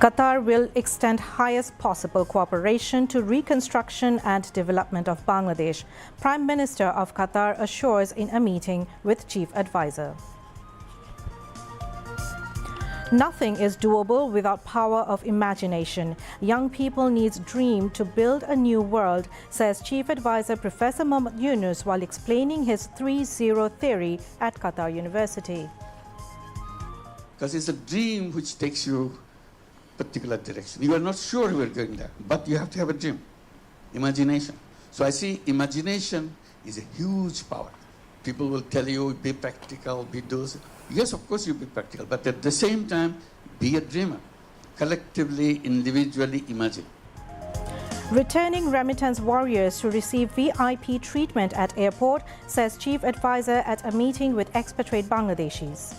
Qatar will extend highest possible cooperation to reconstruction and development of Bangladesh, Prime Minister of Qatar assures in a meeting with Chief Advisor. Nothing is doable without power of imagination. Young people need dream to build a new world, says Chief Advisor Professor Yunus while explaining his 3-0 theory at Qatar University. Because it's a dream which takes you particular direction. You are not sure you are going there, but you have to have a dream, imagination. So I see imagination is a huge power. People will tell you, be practical, be those. Yes, of course you be practical, but at the same time, be a dreamer. Collectively, individually imagine. Returning remittance warriors to receive VIP treatment at airport, says Chief Advisor at a meeting with Expatriate Bangladeshis.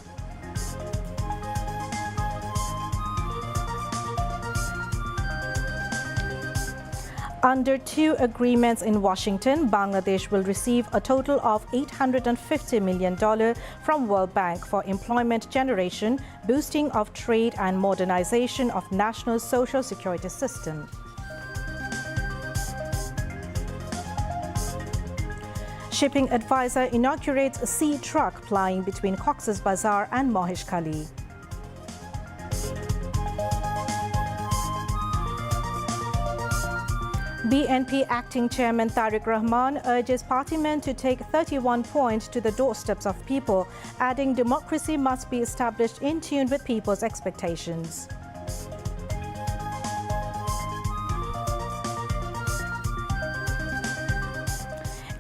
Under two agreements in Washington, Bangladesh will receive a total of $850 million from World Bank for employment generation, boosting of trade and modernization of national social security system. Shipping advisor inaugurates a sea truck plying between Cox's Bazar and Moheshkhali. BNP acting chairman Tariq Rahman urges party men to take 31 points to the doorsteps of people, adding democracy must be established in tune with people's expectations.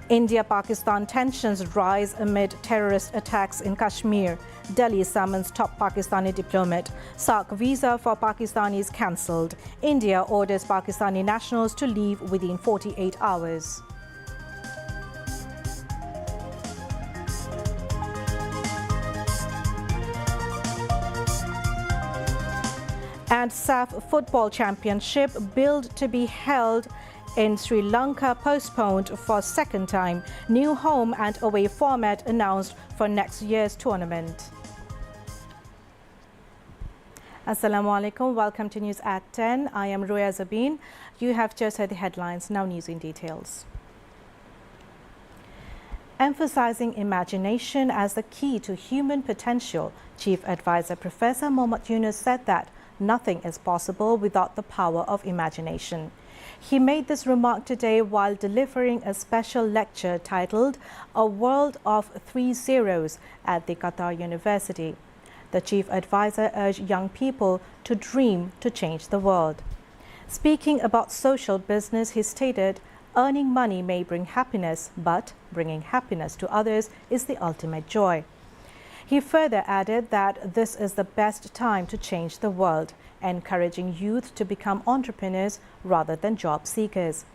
India-Pakistan tensions rise amid terrorist attacks in Kashmir. Delhi summons top Pakistani diplomat. SAARC visa for Pakistanis cancelled. India orders Pakistani nationals to leave within 48 hours. And SAF Football Championship billed to be held in Sri Lanka postponed for second time. New home and away format announced for next year's tournament. Assalamu alaikum. Welcome to News at 10. I am Roya Zabin. You have just heard the headlines. Now news in details. Emphasizing imagination as the key to human potential, Chief Advisor Professor Yunus said that nothing is possible without the power of imagination. He made this remark today while delivering a special lecture titled A World of Three Zeros at the Qatar University. The Chief Advisor urged young people to dream to change the world. Speaking about social business, he stated, earning money may bring happiness, but bringing happiness to others is the ultimate joy. He further added that this is the best time to change the world, encouraging youth to become entrepreneurs rather than job seekers.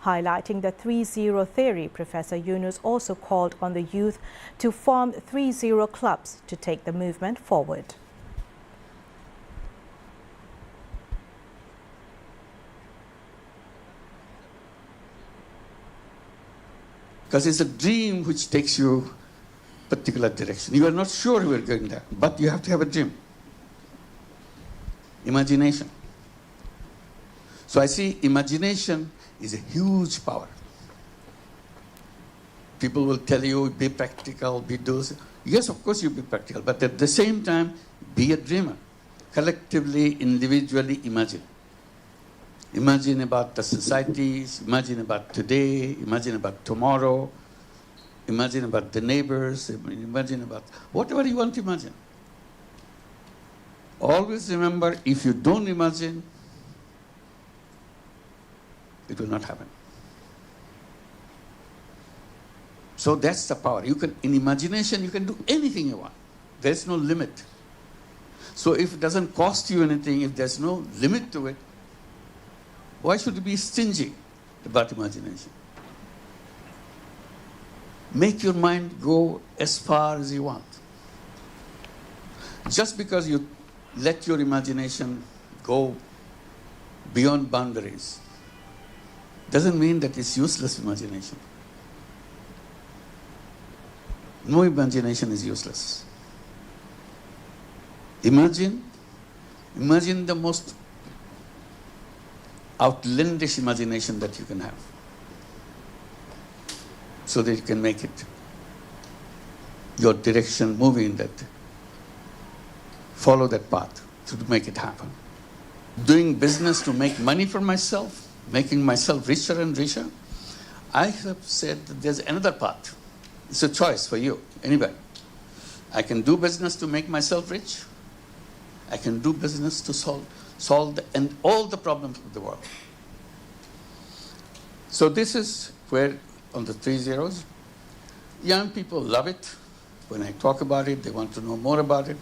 Highlighting the 3-0 theory, Professor Yunus also called on the youth to form 3-0 clubs to take the movement forward. Because it's a dream which takes you particular direction. You are not sure you are going there, but you have to have a dream. Imagination. So I see imagination is a huge power. People will tell you, be practical, be those. Yes, of course you be practical, but at the same time, be a dreamer. Collectively, individually imagine. Imagine about the societies, imagine about today, imagine about tomorrow, imagine about the neighbors, imagine about whatever you want to imagine. Always remember, if you don't imagine, it will not happen. So that's the power. You can, in imagination, you can do anything you want. There's no limit. So if it doesn't cost you anything, if there's no limit to it, why should you be stingy about imagination? Make your mind go as far as you want. Just because you let your imagination go beyond boundaries doesn't mean that it's useless imagination. No imagination is useless. Imagine the most outlandish imagination that you can have, so that you can make it your direction, move in that, follow that path to make it happen. Doing business to make money for myself, making myself richer and richer, I have said that there's another path. It's a choice for you, anybody. I can do business to make myself rich. I can do business to solve all the problems of the world. So this is where, on the 3 zeros, young people love it. When I talk about it, they want to know more about it.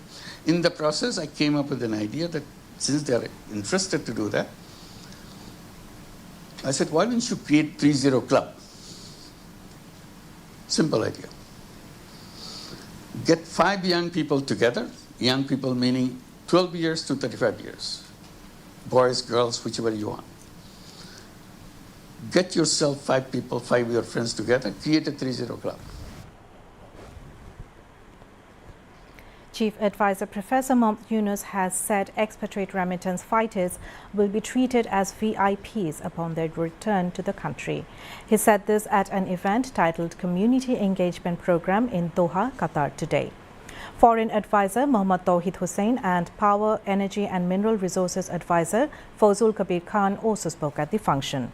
In the process, I came up with an idea that since they are interested to do that, I said, why don't you create 3-0 Club? Simple idea. Get 5 young people together, young people meaning 12 years to 35 years, boys, girls, whichever you want. Get yourself 5 people, 5 of your friends together, create a 3-0 Club. Chief Advisor Professor Mohammed Yunus has said expatriate remittance fighters will be treated as VIPs upon their return to the country. He said this at an event titled Community Engagement Program in Doha, Qatar today. Foreign Advisor Mohammad Tawhid Hussain and Power, Energy and Mineral Resources Advisor Fawzul Kabir Khan also spoke at the function.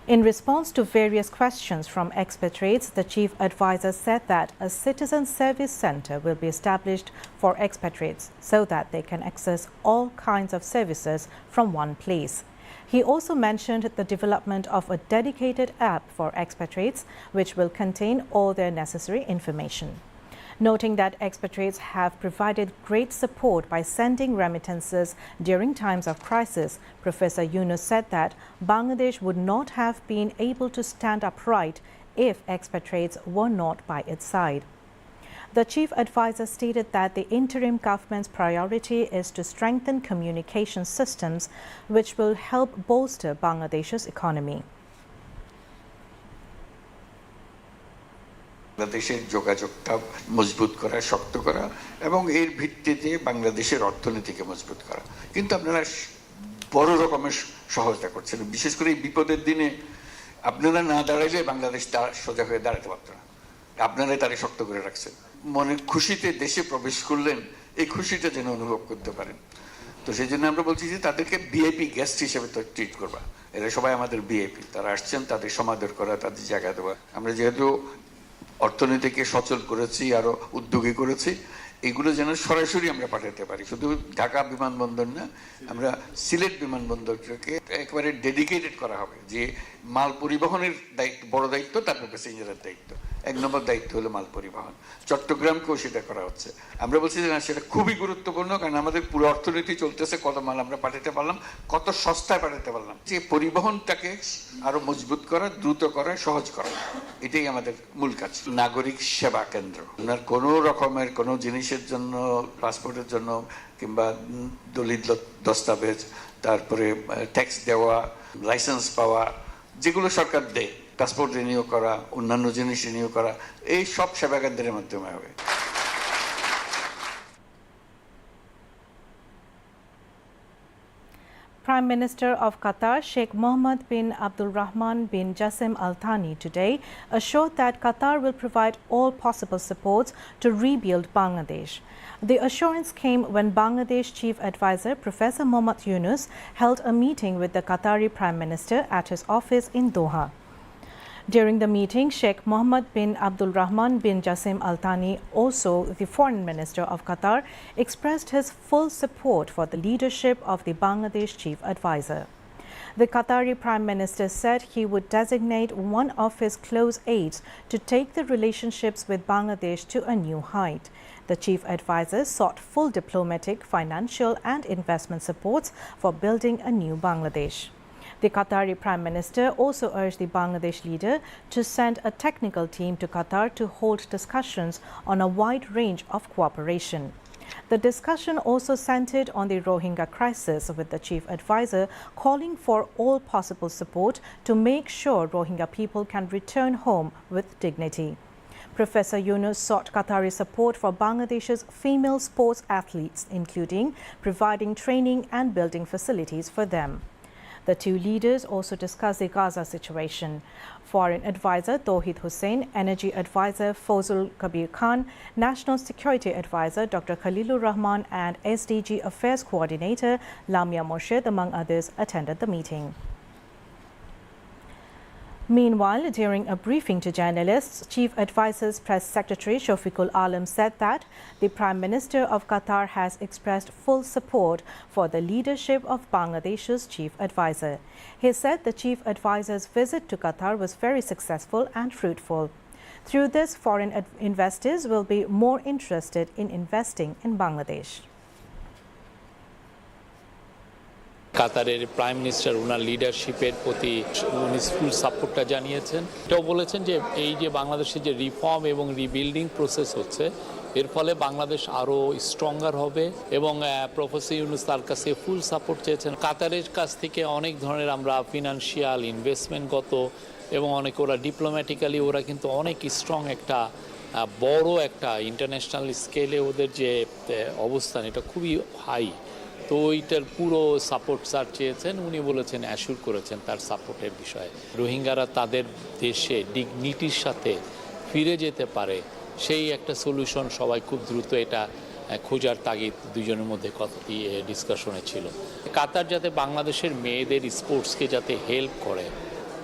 In response to various questions from expatriates, the chief advisor said that a citizen service center will be established for expatriates so that they can access all kinds of services from one place. He also mentioned the development of a dedicated app for expatriates, which will contain all their necessary information. Noting that expatriates have provided great support by sending remittances during times of crisis, Professor Yunus said that Bangladesh would not have been able to stand upright if expatriates were not by its side. The chief advisor stated that the interim government's priority is to strengthen communication systems, which will help bolster Bangladesh's economy. বাংলাদেশের যোগাযোগটা মজবুত করা, শক্ত করা এবং এর ভিত্তিতে বাংলাদেশের অর্থনীতিকে মজবুত করা। কিন্তু আপনারা বড় রকমের সহযোগিতা করছেন, বিশেষ করে এই বিপদের দিনে আপনারা না দাঁড়াইলে বাংলাদেশ সোজা হয়ে দাঁড়াতে পারত না। আপনারাই তারে শক্ত করে রাখছেন। মনের খুশিতে দেশে প্রবেশ করলেন, এই খুশিটা যেন অনুভব করতে পারেন। তো সেই জন্য আমরা বলছি যে তাদেরকে ভিআইপি গেস্ট হিসেবে তো ট্রিট করবা। এরা সবাই আমাদের ভিআইপি, তারা আসছেন, তাদের সমাদর করা, তাদের জায়গা দেওয়া। আমরা যেহেতু অর্থনীতিকে সচল করেছি, আরো উদ্যোগী করেছি, এগুলো যেন সরাসরি আমরা পাঠাতে পারি। শুধু ঢাকা বিমানবন্দর না, আমরা সিলেট বিমানবন্দরকে একেবারে ডেডিকেটেড করা হবে যে মাল পরিবহনের দায়িত্ব, বড় দায়িত্ব, তারপর প্যাসেঞ্জারের দায়িত্ব। 1 নম্বর দায়িত্ব হলো মাল পরিবহন। চট্টগ্রামকেও সেটা করা হচ্ছে। আমরা বলছি যে না, সেটা খুবই গুরুত্বপূর্ণ, কারণ আমাদের পুরো অর্থনীতি চলতেছে, কত মাল আমরা পাঠাতে পারলাম, কত সস্তায় পাঠাতে পারলাম। যে পরিবহনটাকে আরো মজবুত করা, দ্রুত করা, সহজ করা, এটাই আমাদের মূল কাজ। নাগরিক সেবা কেন্দ্র, আপনার কোনো রকমের কোনো জিনিসের জন্য, পাসপোর্টের জন্য কিংবা দলিল দস্তাবেজ, তারপরে ট্যাক্স দেওয়া, লাইসেন্স পাওয়া, যেগুলো সরকার দেয়, পাসপোর্ট রিনিউ করা, অন্যান্য জিনিস রিনিউ করা, এই সব সেবা কেন্দ্রের মাধ্যমে হবে। Prime Minister of Qatar, Sheikh Mohammed bin Abdul Rahman bin Jassim Al Thani today assured that Qatar will provide all possible supports to rebuild Bangladesh. The assurance came when Bangladesh Chief Advisor Professor Mohammed Yunus held a meeting with the Qatari Prime Minister at his office in Doha. During the meeting, Sheikh Mohammed bin Abdul Rahman bin Jassim Al Thani, also the Foreign Minister of Qatar, expressed his full support for the leadership of the Bangladesh Chief Advisor. The Qatari Prime Minister said he would designate one of his close aides to take the relationships with Bangladesh to a new height. The Chief Advisor sought full diplomatic, financial and investment supports for building a new Bangladesh. The Qatari Prime Minister also urged the Bangladesh leader to send a technical team to Qatar to hold discussions on a wide range of cooperation. The discussion also centered on the Rohingya crisis, with the chief advisor calling for all possible support to make sure Rohingya people can return home with dignity. Professor Yunus sought Qatari support for Bangladesh's female sports athletes, including providing training and building facilities for them. The two leaders also discussed the Gaza situation. Foreign Advisor Tawhid Hussain, Energy Advisor Fozul Kabir Khan, National Security Advisor Dr. Khalilur Rahman and SDG Affairs Coordinator Lamia Morshid, among others, attended the meeting. Meanwhile, during a briefing to journalists, Chief Advisor's Press Secretary Shafiqul Alam said that the Prime Minister of Qatar has expressed full support for the leadership of Bangladesh's Chief Advisor. He said the Chief Advisor's visit to Qatar was very successful and fruitful. Through this, foreign investors will be more interested in investing in Bangladesh. কাতারের prime minister ওনার লিডারশিপের প্রতি উনি ফুল সাপোর্টটা জানিয়েছেন। এটাও বলেছেন যে এই যে বাংলাদেশে যে রিফর্ম এবং রিবিল্ডিং প্রসেস হচ্ছে এর ফলে বাংলাদেশ আরও স্ট্রঙ্গার হবে এবং প্রফেসর ইউনুস তার কাছে ফুল সাপোর্ট চেয়েছেন। কাতারের কাছ থেকে অনেক ধরনের আমরা ফিনান্সিয়াল ইনভেস্টমেন্টগত এবং অনেক ওরা ডিপ্লোম্যাটিক্যালি ওরা কিন্তু অনেক স্ট্রং একটা বড় একটা ইন্টারন্যাশনাল স্কেলে ওদের যে অবস্থান এটা খুবই হাই। তো এইটার পুরো সাপোর্ট স্যার চেয়েছেন, উনি বলেছেন অ্যাসিওর করেছেন তার সাপোর্টের বিষয়ে। রোহিঙ্গারা তাদের দেশে ডিগনিটির সাথে ফিরে যেতে পারে সেই একটা সলিউশন সবাই খুব দ্রুত এটা খোঁজার তাগিদ দুজনের মধ্যে কথা ডিসকাশনে ছিল। কাতার যাতে বাংলাদেশের মেয়েদের স্পোর্টসকে যাতে হেল্প করে,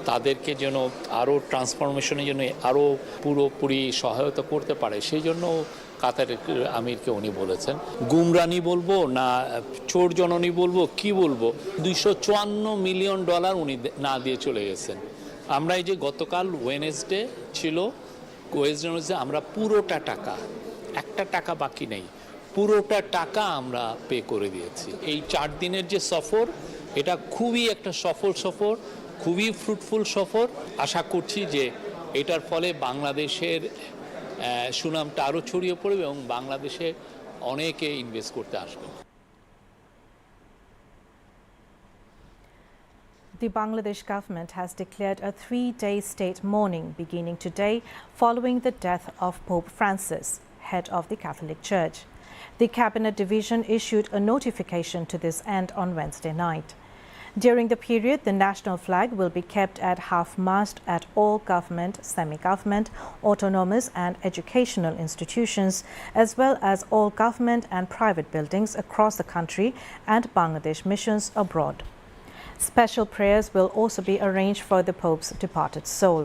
তাদেরকে যেন আরও ট্রান্সফরমেশনের জন্য আরও পুরোপুরি সহায়তা করতে পারে সেই জন্য কাতারের আমিরকে উনি বলেছেন। গুমরানি বলবো না চোর জননী বলবো কি বলবো, $254 মিলিয়ন উনি না দিয়ে চলে গেছেন। আমরা এই যে গতকাল ওয়েনেসডে ছিল, ওয়েনেসডে আমরা পুরোটা টাকা, একটা টাকা বাকি নেই, পুরোটা টাকা আমরা পে করে দিয়েছি। এই 4 দিনের যে সফর এটা খুবই একটা সফল সফর, খুবই ফ্রুটফুল সফর। আশা করছি যে এটার ফলে বাংলাদেশের সুনামটা আরও ছড়িয়ে পড়বে এবং বাংলাদেশে অনেকে ইনভেস্ট করতে আসবে। The Bangladesh government has declared a 3-day state mourning beginning today following the death of Pope Francis, head of the Catholic Church. The Cabinet Division issued a notification to this end on Wednesday night. During the period, the national flag will be kept at half-mast at all government, semi-government, autonomous and educational institutions, as well as all government and private buildings across the country and Bangladesh missions abroad. Special prayers will also be arranged for the Pope's departed soul.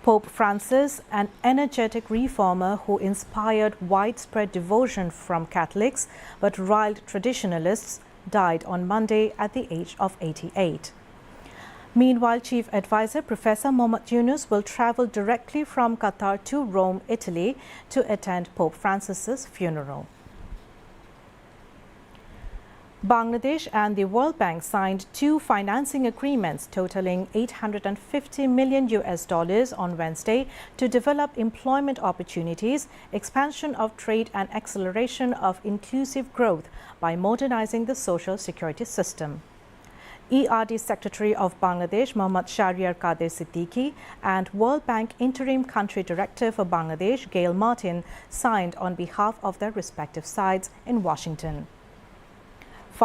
Pope Francis, an energetic reformer who inspired widespread devotion from Catholics but riled traditionalists, died on Monday at the age of 88. Meanwhile, Chief Advisor Professor Yunus will travel directly from Qatar to Rome, Italy, to attend Pope Francis's funeral. Bangladesh and the World Bank signed 2 financing agreements totaling $850 million on Wednesday to develop employment opportunities, expansion of trade and acceleration of inclusive growth by modernizing the social security system. ERD Secretary of Bangladesh Mohammad Shahriar Kader Siddiqui and World Bank Interim Country Director for Bangladesh Gail Martin signed on behalf of their respective sides in Washington.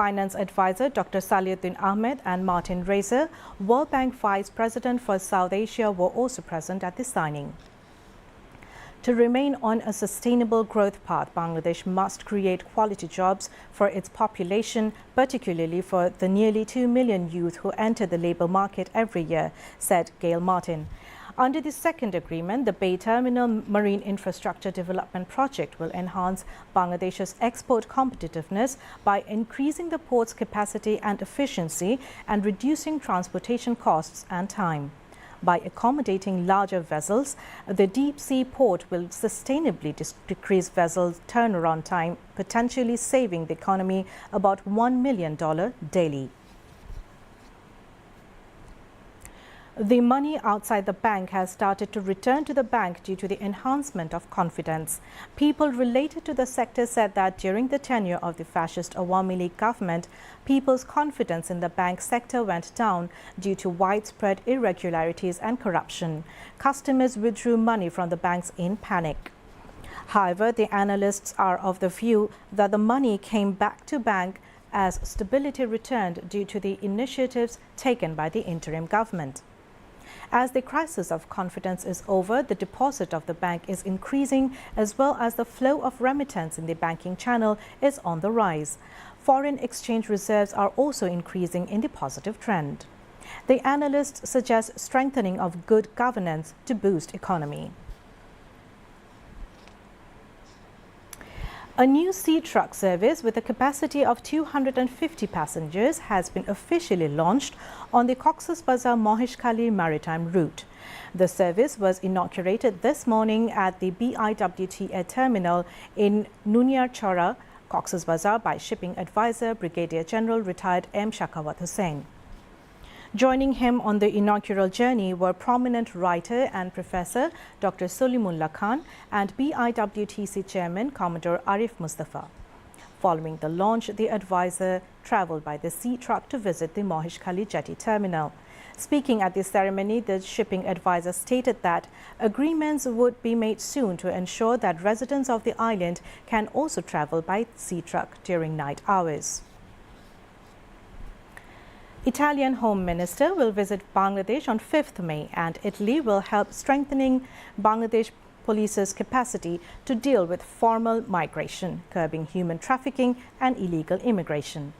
Finance Advisor Dr. Saliuddin Ahmed and Martin Razer, World Bank Vice President for South Asia, were also present at the signing. To remain on a sustainable growth path, Bangladesh must create quality jobs for its population, particularly for the nearly 2 million youth who enter the labour market every year, said Gail Martin. Under the second agreement, the Bay Terminal Marine Infrastructure Development Project will enhance Bangladesh's export competitiveness by increasing the port's capacity and efficiency and reducing transportation costs and time. By accommodating larger vessels, the deep-sea port will sustainably decrease vessel turnaround time, potentially saving the economy about $1 million daily. The money outside the bank has started to return to the bank due to the enhancement of confidence. People related to the sector said that during the tenure of the fascist Awami League government, people's confidence in the bank sector went down due to widespread irregularities and corruption. Customers withdrew money from the banks in panic. However, the analysts are of the view that the money came back to bank as stability returned due to the initiatives taken by the interim government. As the crisis of confidence is over, the deposit of the bank is increasing as well as the flow of remittance in the banking channel is on the rise. Foreign exchange reserves are also increasing in the positive trend. The analysts suggest strengthening of good governance to boost economy. A new sea truck service with a capacity of 250 passengers has been officially launched on the Cox's Bazar Moheshkhali maritime route. The service was inaugurated this morning at the BIWT Air Terminal in Nuniarchora, Cox's Bazar by Shipping Advisor Brigadier General Retired M. Shakawat Hussain. Joining him on the inaugural journey were prominent writer and professor Dr. Solimullah Khan and BIWTC Chairman Commodore Arif Mustafa. Following the launch, the advisor travelled by the sea truck to visit the Moheshkhali Jetty Terminal. Speaking at the ceremony, the shipping advisor stated that agreements would be made soon to ensure that residents of the island can also travel by sea truck during night hours. Italian Home Minister will visit Bangladesh on 5th May and Italy will help strengthening Bangladesh police's capacity to deal with formal migration, curbing human trafficking and illegal immigration.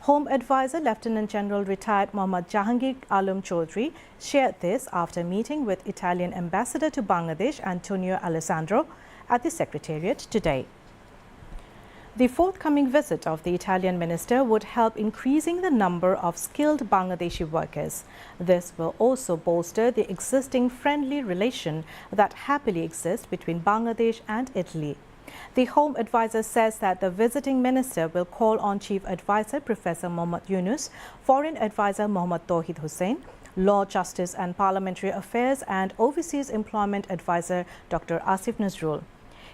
Home Advisor Lieutenant General Retired Mohammad Jahangir Alam Chaudhry shared this after meeting with Italian Ambassador to Bangladesh Antonio Alessandro at the Secretariat today. The forthcoming visit of the Italian minister would help increasing the number of skilled Bangladeshi workers. This will also bolster the existing friendly relation that happily exists between Bangladesh and Italy. The Home Advisor says that the visiting minister will call on Chief Advisor Professor Mohammad Yunus, Foreign Advisor Mohammad Tawhid Hussain, Law, Justice and Parliamentary Affairs and Overseas Employment Advisor Dr. Asif Nazrul.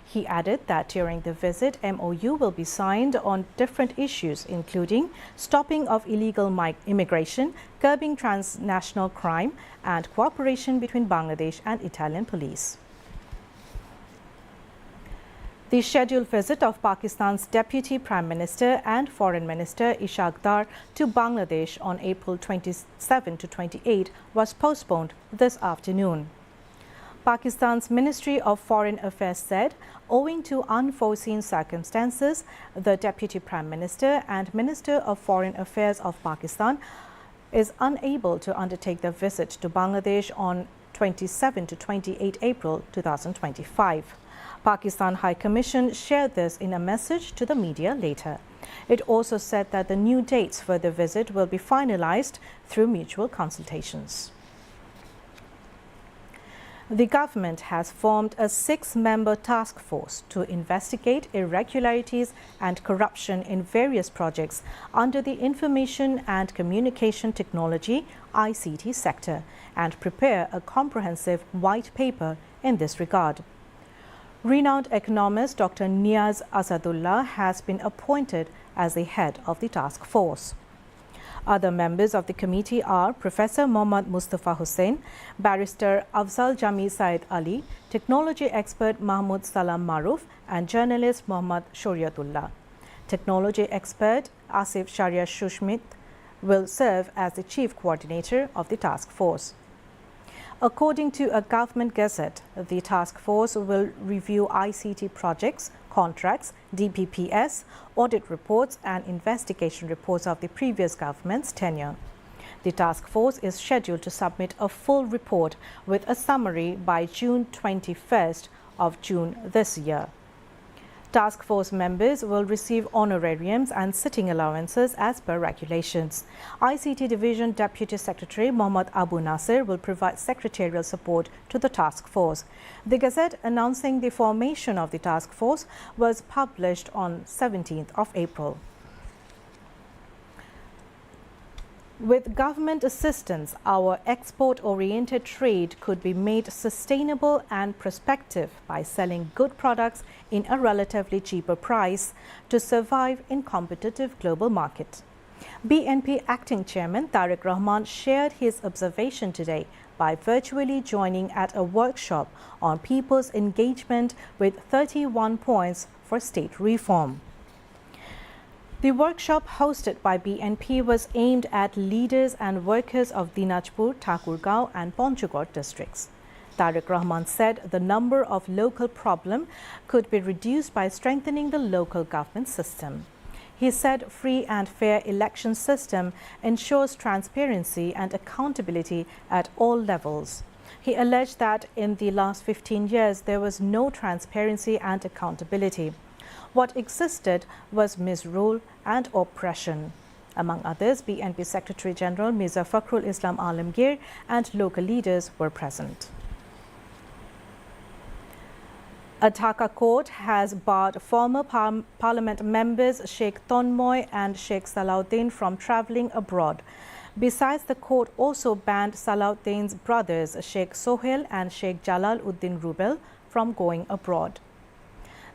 He added that during the visit, MOU will be signed on different issues, including stopping of illegal immigration, curbing transnational crime, and cooperation between Bangladesh and Italian police. The scheduled visit of Pakistan's Deputy Prime Minister and Foreign Minister Ishaq Dar to Bangladesh on April 27 to 28 was postponed this afternoon. Pakistan's Ministry of Foreign Affairs said, owing to unforeseen circumstances, the Deputy Prime Minister and Minister of Foreign Affairs of Pakistan is unable to undertake the visit to Bangladesh on 27 to 28 April 2025. Pakistan High Commission shared this in a message to the media later. It also said that the new dates for the visit will be finalized through mutual consultations. The government has formed a 6-member task force to investigate irregularities and corruption in various projects under the Information and Communication Technology (ICT) sector and prepare a comprehensive white paper in this regard. Renowned economist Dr. Niaz Asadullah has been appointed as the head of the task force. Other members of the committee are Professor Mohammad Mustafa Hussain, Barrister Afzal Jami Said Ali, technology expert Mahmoud Salam Maruf, and journalist Mohammad Shoriatullah. Technology expert Asif Sharia Shushmit will serve as the chief coordinator of the task force. According to a government gazette, the task force will review ICT projects, contracts, DPPS, audit reports and investigation reports of the previous government's tenure. The task force is scheduled to submit a full report with a summary by June 21st of June this year. Task force members will receive honorariums and sitting allowances as per regulations. ICT Division Deputy Secretary Mohammad Abu Nasir will provide secretarial support to the task force. The Gazette announcing the formation of the task force was published on 17th of April. With government assistance, our export-oriented trade could be made sustainable and prospective by selling good products in a relatively cheaper price to survive in competitive global market. BNP Acting Chairman Tariq Rahman shared his observation today by virtually joining at a workshop on people's engagement with 31 points for state reform. The workshop hosted by BNP was aimed at leaders and workers of Dinajpur, Thakurgaon and Panchgod districts. Tariq Rahman said the number of local problems could be reduced by strengthening the local government system. He said free and fair election system ensures transparency and accountability at all levels. He alleged that in the last 15 years there was no transparency and accountability. What existed was misrule and oppression. Among others, BNP Secretary General Mirza Fakhrul Islam Alamgir and local leaders were present. A Dhaka court has barred former parliament members Sheikh Tonmoy and Sheikh Salahuddin from travelling abroad. Besides, the court also banned Salahuddin's brothers Sheikh Sohail and Sheikh Jalal Uddin Rubel from going abroad.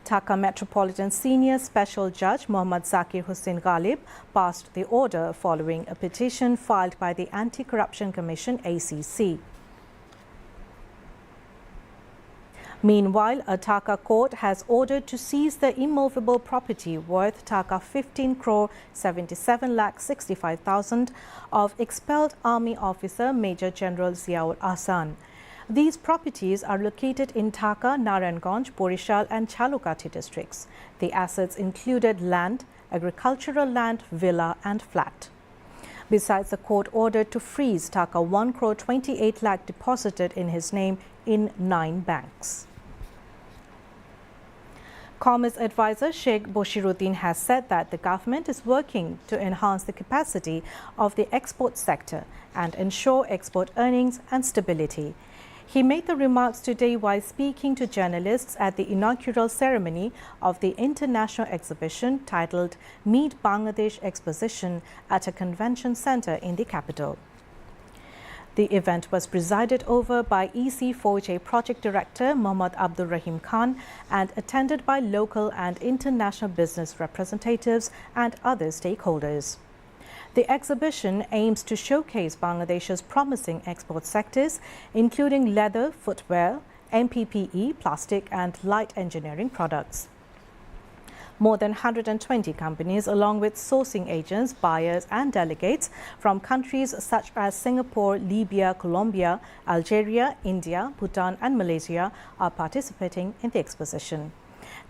Dhaka Metropolitan Senior Special Judge Mohammad Zakir Hussain Ghalib passed the order following a petition filed by the Anti-Corruption Commission ACC. Meanwhile, a Dhaka court has ordered to seize the immovable property worth Dhaka 15 crore 77 lakh 65,000 of expelled Army officer Major General Ziaul Ahsan. These properties are located in Dhaka, Narayanganj, Borishal and Chalukati districts. The assets included land, agricultural land, villa and flat. Besides, the court ordered to freeze Dhaka 1 crore 28 lakh deposited in his name in 9 banks. Commerce advisor Sheikh Boshiruddin has said that the government is working to enhance the capacity of the export sector and ensure export earnings and stability. He made the remarks today while speaking to journalists at the inaugural ceremony of the international exhibition titled Meet Bangladesh Exposition at a convention center in the capital. The event was presided over by EC4J Project Director Mohammad Abdul Rahim Khan and attended by local and international business representatives and other stakeholders. The exhibition aims to showcase Bangladesh's promising export sectors, including leather, footwear, MPPE, plastic and light engineering products. More than 120 companies, along with sourcing agents, buyers and delegates from countries such as Singapore, Libya, Colombia, Algeria, India, Bhutan and Malaysia are participating in the exposition.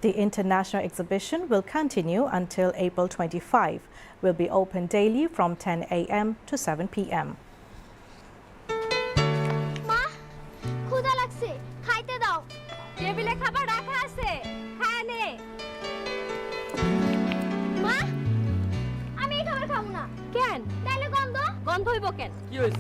The international exhibition will continue until April 25. Will be open daily from 10 a.m. to 7 p.m. Ma, ক্ষুধা লাগছে, খাইতে দাও। টেবিলে খাবার রাখা আছে, খায় নে। মা, আমি এই খাবার খাবো না। কেন? তাহলে গন্ধ হইব কেন? কি হইছে?